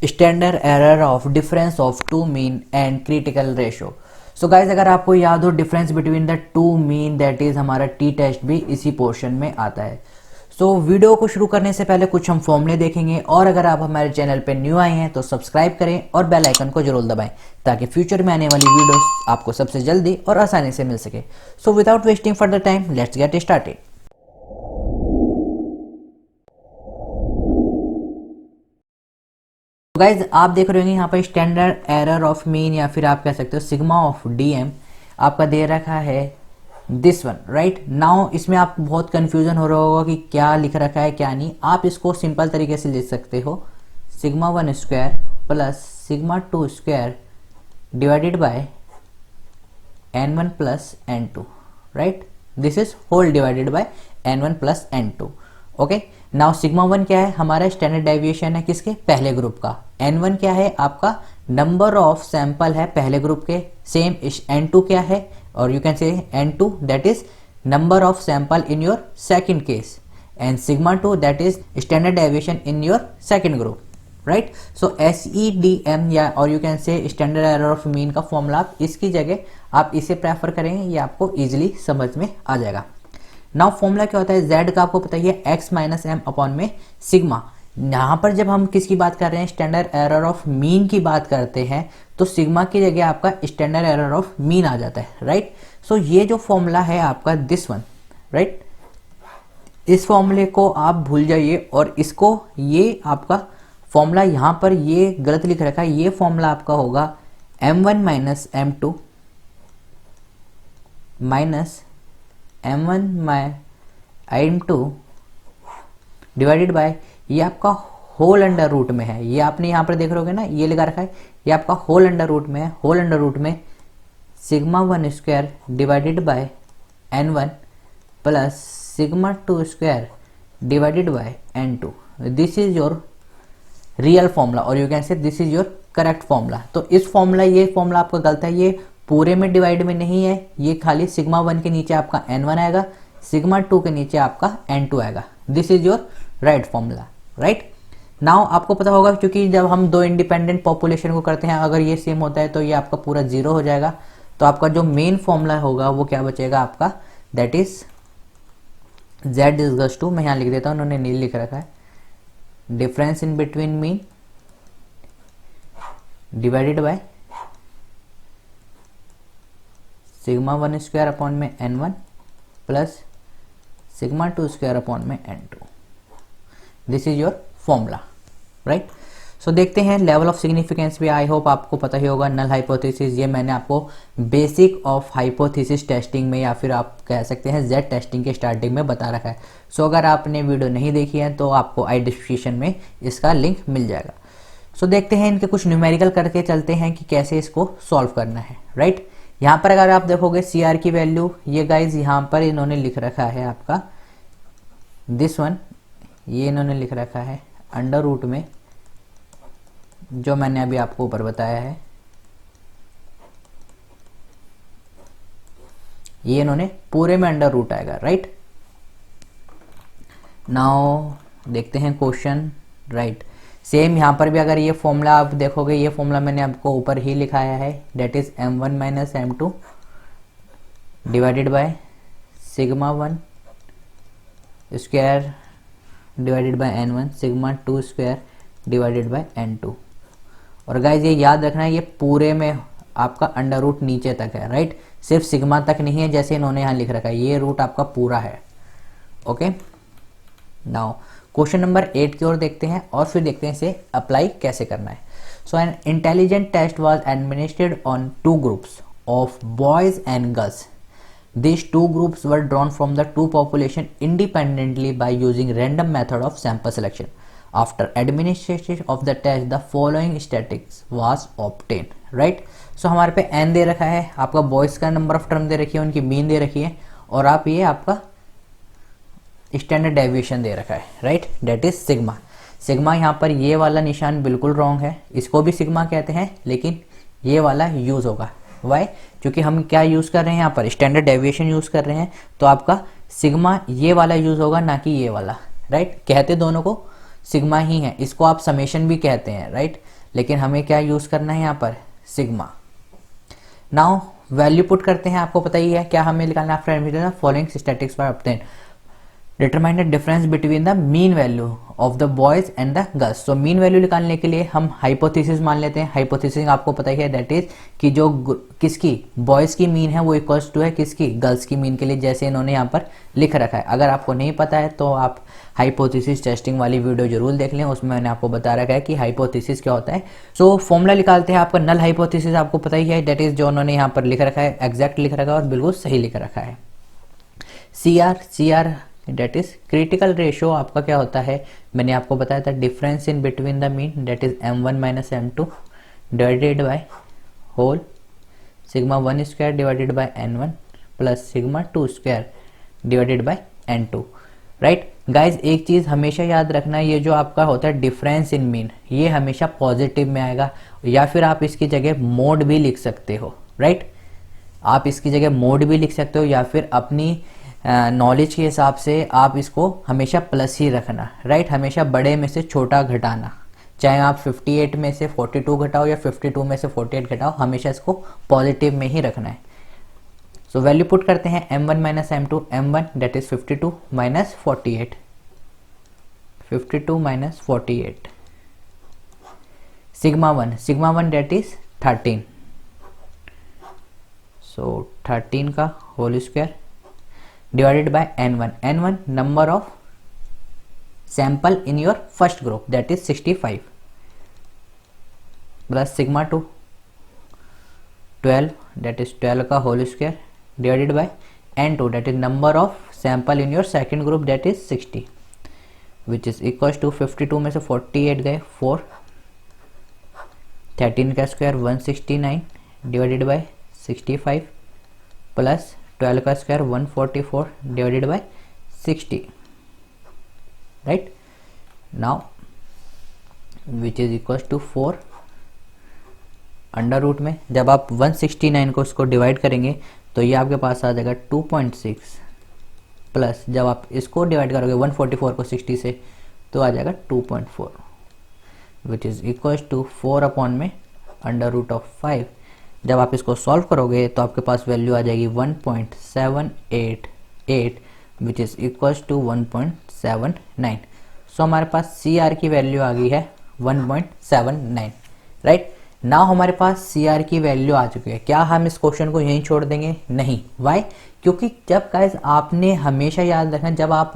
Standard error of difference of two mean and critical ratio. So guys अगर आपको याद हो difference between the two mean, that is हमारा T test भी इसी पोर्शन में आता है। सो वीडियो को शुरू करने से पहले कुछ हम फॉर्मूले देखेंगे, और अगर आप हमारे चैनल पे न्यू आए हैं तो सब्सक्राइब करें और बेल आइकन को जरूर दबाएं ताकि फ्यूचर में आने वाली वीडियोस आपको सबसे जल्दी और आसानी से मिल सके। So without wasting further time let's get started. Guys आप देख रहे होंगे यहाँ पर स्टैंडर्ड एरर ऑफ मीन या फिर आप कह सकते हो सिग्मा ऑफ डीएम आपका दे रखा है दिस वन, राइट नाउ। इसमें आपको बहुत कंफ्यूजन हो रहा होगा कि क्या लिख रखा है क्या नहीं। आप इसको सिंपल तरीके से लिख सकते हो sigma one square plus sigma two square divided by N one plus N two, right. This is whole divided by N one plus N two. Okay now sigma one क्या है, हमारा स्टैंडर्ड डेविएशन है किसके, पहले group का। N one क्या है, आपका नंबर ऑफ सैंपल है पहले ग्रुप के। सेम एन टू क्या है, और you can say N two that is number of sample in your second case, and sigma two that is standard deviation in your second group, right. So SEDM या और you can say standard error of mean का formula आप इसकी जगह आप इसे prefer करेंगे, ये आपको इजीली समझ में आ जाएगा। नाउ फॉर्मूला क्या होता है, z का आपको पता ही है x माइनस एम अपॉन में सिग्मा। यहाँ पर जब हम किसकी बात कर रहे हैं, स्टैंडर्ड एरर ऑफ मीन की बात करते हैं, तो सिग्मा की जगह आपका स्टैंडर्ड एरर ऑफ मीन आ जाता है, राइट। सो ये जो फॉर्मूला है आपका दिस वन, राइट, इस फॉर्मूले को आप भूल जाइए और इसको, ये आपका फॉर्मूला यहाँ पर ये गलत लिख रखा है। ये फॉर्मूला आपका होगा m1 minus m2 minus m1 m2 divided bye, ये आपका होल अंडर रूट में है। ये आपने यहाँ पर देख रहे होगे ना, ये लगा रखा है, ये आपका होल अंडर रूट में है। होल अंडर रूट में sigma one square divided by n1 plus sigma two square divided by n2। This is your real formula, और you can say this is your correct formula. तो इस formula, ये formula आपका गलत है, ये पूरे में डिवाइड में नहीं है, ये खाली सिग्मा वन के नीचे आपका n1 आएगा, सिग्मा टू के नीचे आपका n2 आएगा। This is your right formula, right. Now आपको पता होगा क्योंकि जब हम दो इंडिपेंडेंट पॉपुलेशन को करते हैं, अगर ये सेम होता है तो ये आपका पूरा जीरो हो जाएगा। तो आपका जो मेन फॉर्मूला होगा वो क्या बचेगा आपका, that is z is two, मैं यहाँ लिख देता हूँ, उन्होंने नील लिख रखा है, difference in between mean divided by sigma one square upon में n1 plus sigma two square upon में n2। This is your formula, right. So देखते हैं लेवल ऑफ सिग्निफिकेंस भी आई होप आपको पता ही होगा। नल हाइपोथेसिस, ये मैंने आपको बेसिक ऑफ हाइपोथेसिस टेस्टिंग में या फिर आप कह सकते हैं जेड टेस्टिंग के स्टार्टिंग में बता रखा है। सो अगर आपने वीडियो नहीं देखी है तो आपको आई डिस्क्रिप्शन में इसका लिंक मिल जाएगा। सो देखते हैं इनके कुछ न्यूमेरिकल करके चलते हैं कि कैसे इसको सॉल्व करना है, राइट। यहाँ पर अगर आप देखोगे CR की वैल्यू, ये गाइज यहाँ पर इन्होंने लिख रखा है आपका दिस वन, ये इन्होंने लिख रखा है अंडर रूट में, जो मैंने अभी आपको ऊपर बताया है, ये इन्होंने पूरे में अंडर रूट आएगा, राइट। नाउ देखते हैं क्वेश्चन, राइट। सेम यहाँ पर भी अगर ये फॉर्मूला आप देखोगे, ये फॉर्मूला मैंने आपको ऊपर ही लिखाया है, that is m1 minus m2 divided by sigma one square divided by n1 sigma two square divided by n2। और गाइज ये याद रखना है, ये पूरे में आपका अंडर रूट नीचे तक है, राइट, सिर्फ सिग्मा तक नहीं है जैसे इन्होंने यहाँ लिख रखा है, ये रूट आपका पूरा है। ओके नाउ क्वेश्चन नंबर 8 की ओर देखते हैं और फिर देखते हैं इसे अप्लाई कैसे करना है। So an intelligent test was administered on two groups of boys and girls. These two groups were drawn from the two population independently by using random method of sample selection. After administration of the test, the following statistics was obtained. Right? So हमारे पे n दे रखा है, आपका boys का number of term दे रखी है, उनकी mean they रखी है, और आप ये आपका स्टैंडर्ड डेविएशन दे रखा है, right, that is sigma. Sigma यहाँ पर ये वाला निशान बिल्कुल रॉन्ग है, इसको भी सिग्मा कहते हैं लेकिन ये वाला यूज होगा। वाई? क्योंकि हम क्या यूज कर रहे हैं यहाँ पर, स्टैंडर्ड डेविएशन यूज कर रहे हैं, तो आपका सिग्मा ये वाला यूज होगा ना कि ये वाला, राइट। कहते दोनों को सिग्मा ही है, इसको आप समेशन भी कहते हैं, राइट। लेकिन हमें क्या यूज करना है यहाँ पर, सिग्मा। नाउ वैल्यू पुट करते हैं, आपको पता ही है क्या हमें निकालना है, after following statistics are obtained, determine the difference between the mean value of the boys and the girls. तो मीन वैल्यू निकालने के लिए हम हाइपोथेसिस मान लेते हैं। हाइपोथेसिस आपको पता ही है, दैट इज कि जो किसकी बॉयज की मीन है वो इक्वल्स टू है किसकी, गर्ल्स की मीन के लिए, जैसे इन्होंने यहाँ पर लिख रखा है। अगर आपको नहीं पता है तो आप हाइपोथेसिस टेस्टिंग वाली वीडियो जरूर देख लें, उसमें मैंने आपको बता रखा है कि हाइपोथेसिस क्या होता है। सो फॉर्मूला निकालते हैं, आपका नल हाइपोथेसिस आपको पता ही है, दैट इज जो उन्होंने यहाँ पर लिख रखा है, एग्जैक्ट लिख रखा है और बिल्कुल सही लिख रखा है। C R that is critical ratio आपका क्या होता है, मैंने आपको बताया था, difference in between the mean, that is m1 minus m2 divided by whole sigma 1 square divided by n1 plus sigma 2 square divided by n2, right. Guys एक चीज हमेशा याद रखना, ये जो आपका होता है डिफरेंस इन मीन, ये हमेशा पॉजिटिव में आएगा, या फिर आप इसकी जगह मोड भी लिख सकते हो, राइट। आप इसकी जगह मोड भी लिख सकते हो, या फिर अपनी नॉलेज के हिसाब से आप इसको हमेशा प्लस ही रखना, राइट। हमेशा बड़े में से छोटा घटाना, चाहे आप 58 में से 42 घटाओ या 52 में से 48 घटाओ, हमेशा इसको पॉजिटिव में ही रखना है। सो वैल्यू पुट करते हैं, m1 minus m2, m1 that is 52 minus 48, 52 minus 48, sigma 1 that is 13, so 13 का whole square divided by n1 number of sample in your first group, that is 65, plus sigma 2 12, that is 12 का whole square divided by n2, that is number of sample in your second group, that is 60, which is equals to 52 में से 48 गए 4, 13 का square 169 divided by 65 plus 12 का square 144 divided by 60, right. Now which is equal to 4 under root में, जब आप 169 को इसको डिवाइड करेंगे तो ये आपके पास आ जाएगा 2.6, प्लस जब आप इसको डिवाइड करोगे 144 को 60 से तो आ जाएगा 2.4, which is equal to 4 upon में अंडर रूट ऑफ 5। जब आप इसको सॉल्व करोगे तो आपके पास वैल्यू आ जाएगी 1.788, विच इज इक्वल्स टू 1.79। सो हमारे पास सी आर की वैल्यू आ गई है 1.79, राइट। नाउ हमारे पास सी आर की वैल्यू आ चुकी है। क्या हम इस क्वेश्चन को यहीं छोड़ देंगे? नहीं। वाई? क्योंकि जब गाइस आपने हमेशा याद रखना, जब आप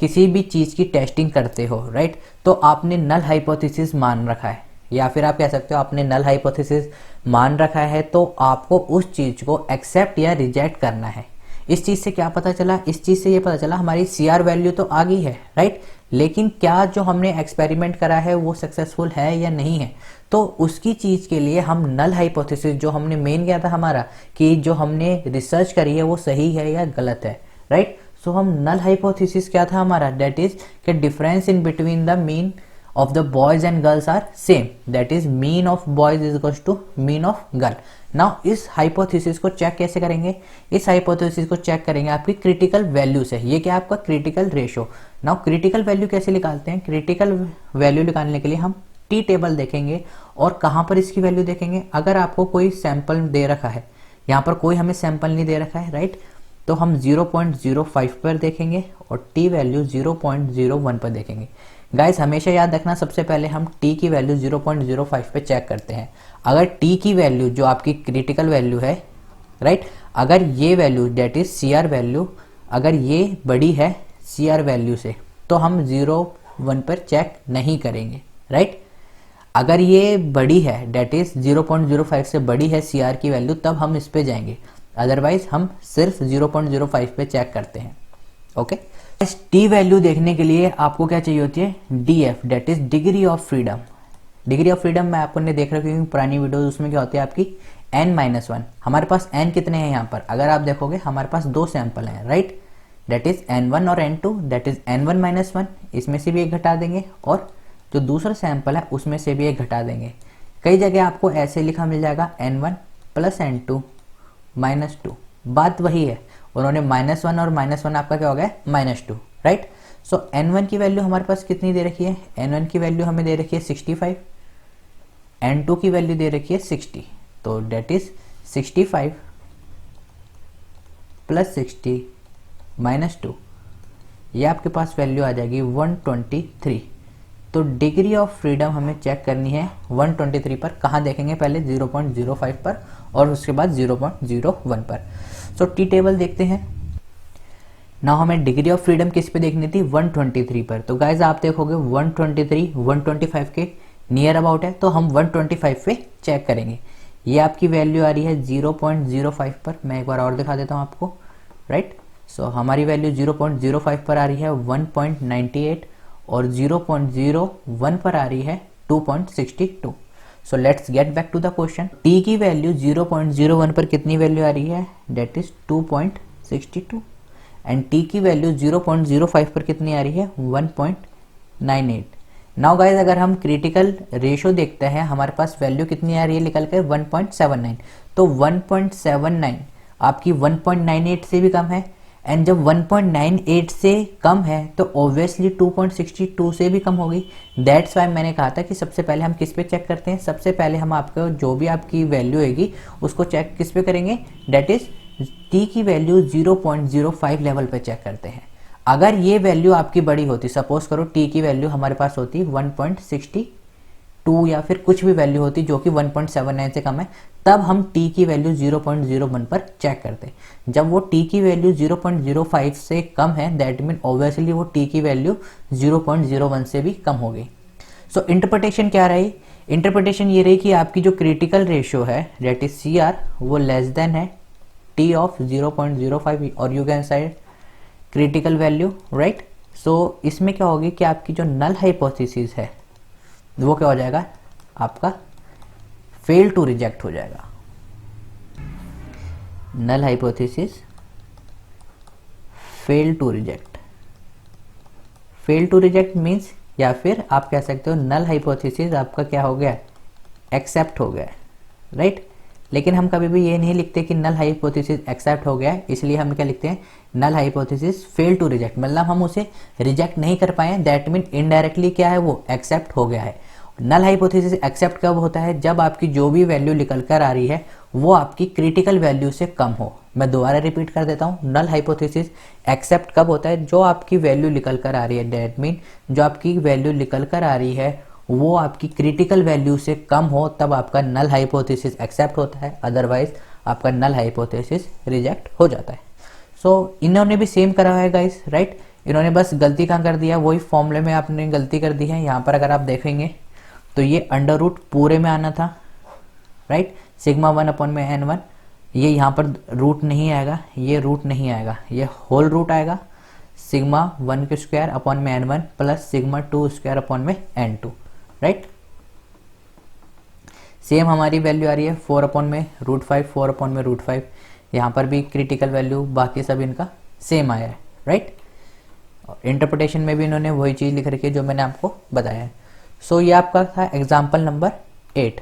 किसी भी चीज़ की टेस्टिंग करते हो, राइट, तो आपने नल हाइपोथेसिस मान रखा है, या फिर आप कह सकते हो आपने नल हाइपोथेसिस मान रखा है, तो आपको उस चीज को एक्सेप्ट या रिजेक्ट करना है। इस चीज से क्या पता चला? इस चीज से ये पता चला हमारी सी आर वैल्यू तो आ गई है, राइट, लेकिन क्या जो हमने एक्सपेरिमेंट करा है वो सक्सेसफुल है या नहीं है। तो उसकी चीज के लिए हम नल हाइपोथेसिस, जो हमने मेन किया था हमारा कि जो हमने रिसर्च करी है वो सही है या गलत है, राइट। सो हम नल हाइपोथेसिस क्या था हमारा, दैट इज कि difference in between the mean of the boys and girls are same, that is mean of boys is equals to mean of girl। now इस हाइपोथेसिस को चेक कैसे करेंगे? इस हाइपोथेसिस को चेक करेंगे आपकी क्रिटिकल वैल्यू से। ये क्या है आपका critical ratio. Now critical value कैसे निकालते हैं? क्रिटिकल वैल्यू निकालने के लिए हम टी टेबल देखेंगे और कहाँ पर इसकी वैल्यू देखेंगे। अगर आपको कोई सैंपल दे रखा है, यहाँ पर कोई हमें सैंपल नहीं दे रखा है, राइट, तो हम 0.05 पर देखेंगे और टी वैल्यू 0.01 पर देखेंगे। गाइस हमेशा याद रखना, सबसे पहले हम t की वैल्यू 0.05 पे चेक करते हैं। अगर t की वैल्यू जो आपकी क्रिटिकल वैल्यू है, राइट, अगर ये value that is C R value, अगर ये बड़ी है सी आर वैल्यू से, तो हम 0.1 पर चेक नहीं करेंगे, राइट। अगर ये बड़ी है, डेट इज 0.05 से बड़ी है सी आर की वैल्यू, तब हम इस पे जाएंगे, अदरवाइज हम सिर्फ 0.05 पे चेक करते हैं, ओके। टी वैल्यू देखने के लिए आपको क्या चाहिए होती है? DF, that is degree of freedom. Degree of freedom मैं आपको ने देख रखी हूँ पुरानी वीडियोस, उसमें क्या होती है आपकी n-1। हमारे पास n कितने हैं यहाँ पर? अगर आप देखोगे हमारे पास 2 सैंपल हैं, राइट, डेट इज n1 और n2, डेट इज n1-1, इसमें से भी एक घटा देंगे और जो दूसरा सैंपल है उसमें से भी एक घटा देंगे। कई जगह आपको ऐसे लिखा मिल जाएगा n1 प्लस n2 -2। बात वही है, उन्होंने -1 और -1 आपका क्या हो गया? -2, राइट। सो n1 की वैल्यू हमारे पास कितनी दे रखी है, n1 की वैल्यू हमें दे रखी है 65, n2 की वैल्यू दे रखी है 60, तो डेट इज 65 प्लस 60 माइनस 2, ये आपके पास वैल्यू आ जाएगी 123। तो डिग्री ऑफ फ्रीडम हमें चेक करनी है 123 पर। कहाँ देखेंगे, पहले 0.05 पर और उसके बाद 0.01 पर। सो टी टेबल देखते हैं। ना हमें डिग्री ऑफ फ्रीडम किस पे देखनी थी, 123 पर। तो गाइज आप देखोगे 123 125 के नियर अबाउट है, तो हम 125 पे चेक करेंगे। ये आपकी वैल्यू आ रही है 0.05 पर। मैं एक बार और दिखा देता हूँ आपको, राइट। सो हमारी वैल्यू 0.05 पर आ रही है 1.98 और 0.01 पर आ रही है 2.62। So let's get back to the question. T की वैल्यू 0.01 पर कितनी वैल्यू आ रही है, डेट इज 2.62 एंड टी की वैल्यू 0.05 पर कितनी आ रही है, 1.98। नाउ गाइज अगर हम क्रिटिकल रेशियो देखते हैं, हमारे पास वैल्यू कितनी आ रही है निकल कर 1.79। तो 1.79 आपकी 1.98 से भी कम है, एंड जब 1.98 से कम है तो ऑब्वियसली 2.62 से भी कम होगी। दैट्स वाई मैंने कहा था कि सबसे पहले हम किस पे चेक करते हैं, सबसे पहले हम आपको जो भी आपकी वैल्यू होगी उसको चेक किस पे करेंगे, डेट इज टी की वैल्यू 0.05 लेवल पे चेक करते हैं। अगर ये वैल्यू आपकी बड़ी होती, सपोज करो टी की वैल्यू हमारे पास होती 1.62 या फिर कुछ भी वैल्यू होती जो कि 1.79 से कम है, तब हम टी की वैल्यू 0.01 पर चेक करते। जब वो टी की वैल्यू 0.05 से कम है, दैट मीन ऑब्वियसली वो टी की वैल्यू 0.01 से भी कम होगी। सो इंटरप्रिटेशन क्या रही, इंटरप्रिटेशन ये रही कि आपकी जो क्रिटिकल रेशियो है दैट इज सी आर, वो लेस देन है टी ऑफ 0.05 और you can side critical value, right. So इसमें क्या होगी कि आपकी जो नल हाइपोथेसिस है वो क्या हो जाएगा, आपका फेल टू रिजेक्ट हो जाएगा। Null hypothesis fail to reject, fail to reject means, या फिर आप कह सकते हो नल हाइपोथेसिस आपका क्या हो गया, एक्सेप्ट हो गया, राइट। लेकिन हम कभी भी ये नहीं लिखते कि नल हाइपोथेसिस एक्सेप्ट हो गया है, इसलिए हम क्या लिखते हैं, null hypothesis fail to reject, मतलब हम उसे रिजेक्ट नहीं कर पाए, दैट मीन इनडायरेक्टली क्या है, वो एक्सेप्ट हो गया है। नल हाइपोथेसिस एक्सेप्ट कब होता है, जब आपकी जो भी वैल्यू निकल कर आ रही है वो आपकी क्रिटिकल वैल्यू से कम हो। मैं दोबारा रिपीट कर देता हूँ, नल हाइपोथेसिस एक्सेप्ट कब होता है, जो आपकी वैल्यू निकल कर आ रही है, दैट मीन जो आपकी वैल्यू निकल कर आ रही है वो आपकी क्रिटिकल वैल्यू से कम हो, तब आपका नल हाइपोथेसिस एक्सेप्ट होता है, अदरवाइज आपका नल हाइपोथेसिस रिजेक्ट हो जाता है। सो इन्होंने भी सेम करा है गाइस, राइट। इन्होंने बस गलती कहाँ कर दिया, वही फॉर्मूले में आपने गलती कर दी है। यहाँ पर अगर आप देखेंगे तो ये अंडर रूट पूरे में आना था, राइट, सिग्मा 1 अपॉन में n1, ये यहाँ पर रूट नहीं आएगा, ये रूट नहीं आएगा, ये होल रूट आएगा, सिग्मा 1 के स्क्वायर अपॉन में n1 plus sigma 2 square upon में n2, राइट। सेम हमारी वैल्यू आ रही है 4 अपॉन में रूट 5, 4 अपॉन में रूट 5, यहाँ पर भी क्रिटिकल वैल्यू बाकी सब इनका सेम आया है, राइट। इंटरप्रिटेशन में भी इन्होंने वही चीज़ लिख रखी है जो मैंने आपको बताया है। सो ये आपका था एग्जाम्पल नंबर 8।